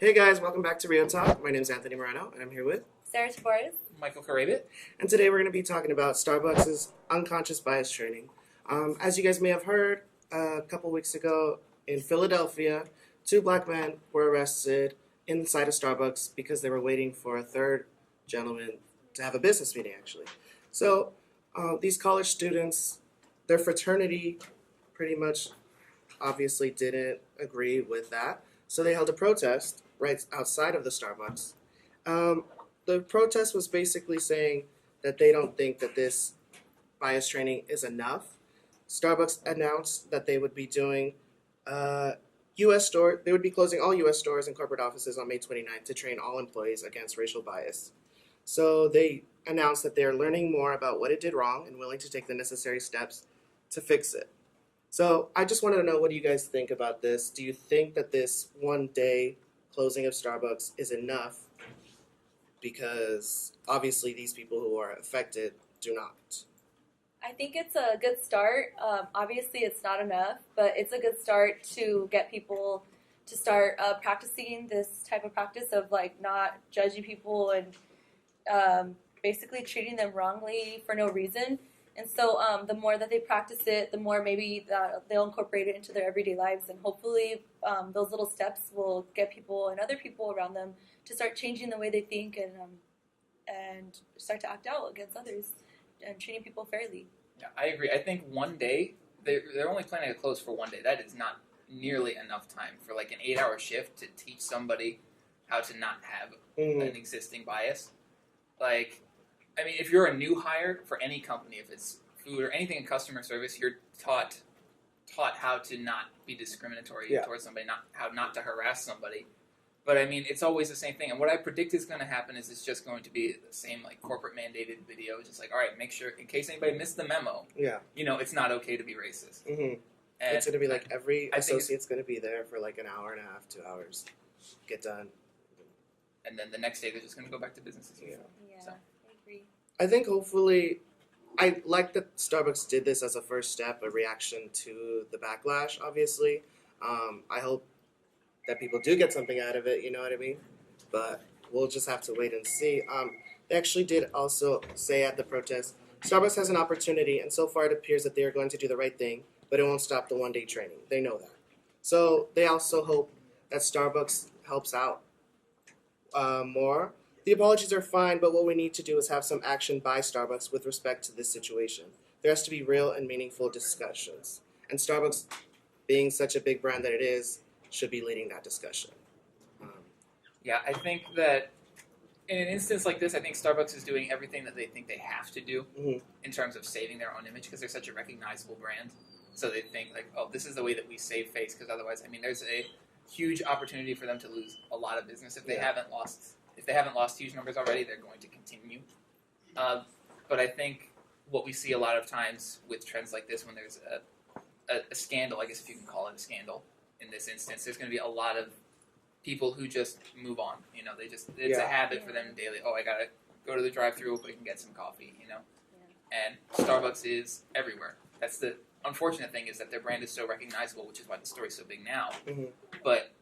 Hey guys, welcome back to Rio Talk. My name is Anthony Moreno, and I'm here with. Sarah Tavares. Michael Carabit. And today we're going to be talking about Starbucks' unconscious bias training. As you guys may have heard, a couple weeks ago in Philadelphia, two black men were arrested inside a Starbucks because they were waiting for a third gentleman to have a business meeting, actually. So these college students, their fraternity pretty much obviously didn't agree with that. So they held a protest right outside of the Starbucks. The protest was basically saying that they don't think that this bias training is enough. Starbucks announced that they would be doing U.S. store. They would be closing all U.S. stores and corporate offices on May 29th to train all employees against racial bias. So they announced that they are learning more about what it did wrong and willing to take the necessary steps to fix it. So I just wanted to know, what do you guys think about this? Do you think that this one-day closing of Starbucks is enough? Because obviously these people who are affected do not. I think it's a good start. Obviously, it's not enough, but it's a good start to get people to start practicing this type of practice of like not judging people and basically treating them wrongly for no reason. And so the more that they practice it, the more maybe that they'll incorporate it into their everyday lives. And hopefully those little steps will get people and other people around them to start changing the way they think and start to act out against others and treating people fairly. Yeah, I agree. I think one day, they're only planning to close for one day. That is not nearly enough time for like an 8-hour shift to teach somebody how to not have an existing bias. Like, I mean, if you're a new hire for any company, if it's food or anything in customer service, you're taught how to not be discriminatory towards somebody, how not to harass somebody. But I mean, it's always the same thing. And what I predict is going to happen is it's just going to be the same like corporate mandated video. Just like, all right, make sure in case anybody missed the memo. Yeah. You know, it's not okay to be racist. Mm-hmm. And it's going to be like every associate's going to be there for like an hour and a half, 2 hours. Get done. And then the next day they're just going to go back to business as usual. Yeah, So. I agree. I think hopefully, I like that Starbucks did this as a first step, a reaction to the backlash, obviously. I hope that people do get something out of it, you know what I mean? But we'll just have to wait and see. They actually did also say at the protest, Starbucks has an opportunity, and so far it appears that they are going to do the right thing, but it won't stop the one-day training. They know that. So they also hope that Starbucks helps out more. The apologies are fine, but what we need to do is have some action by Starbucks with respect to this situation. There has to be real and meaningful discussions. And Starbucks, being such a big brand that it is, should be leading that discussion. Yeah, I think that in an instance like this, I think Starbucks is doing everything that they think they have to do in terms of saving their own image because they're such a recognizable brand. So they think like, oh, this is the way that we save face because otherwise, I mean, there's a huge opportunity for them to lose a lot of business if they haven't lost. If they haven't lost huge numbers already, they're going to continue. But I think what we see a lot of times with trends like this, when there's a scandal, I guess if you can call it a scandal in this instance, there's going to be a lot of people who just move on. You know, it's a habit for them daily. Oh, I got to go to the drive-thru so I can get some coffee, you know. Yeah. And Starbucks is everywhere. That's the unfortunate thing is that their brand is so recognizable, which is why the story's so big now. Mm-hmm. But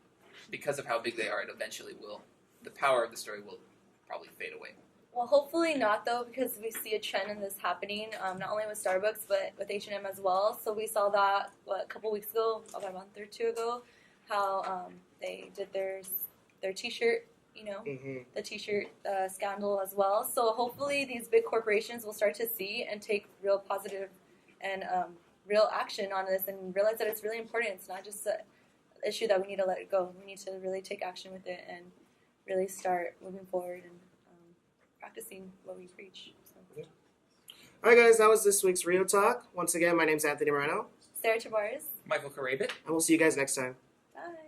because of how big they are, it eventually will. The power of the story will probably fade away. Well, hopefully not, though, because we see a trend in this happening, not only with Starbucks, but with H&M as well. So we saw that, a couple weeks ago, about a month or two ago, how they did their T-shirt, you know, the T-shirt scandal as well. So hopefully these big corporations will start to see and take real positive and real action on this and realize that it's really important. It's not just an issue that we need to let it go. We need to really take action with it and really start moving forward and practicing what we preach. So. All right, guys, that was this week's Rio Talk. Once again, my name's Anthony Moreno. Sarah Tavares. Michael Carabit. And we'll see you guys next time. Bye.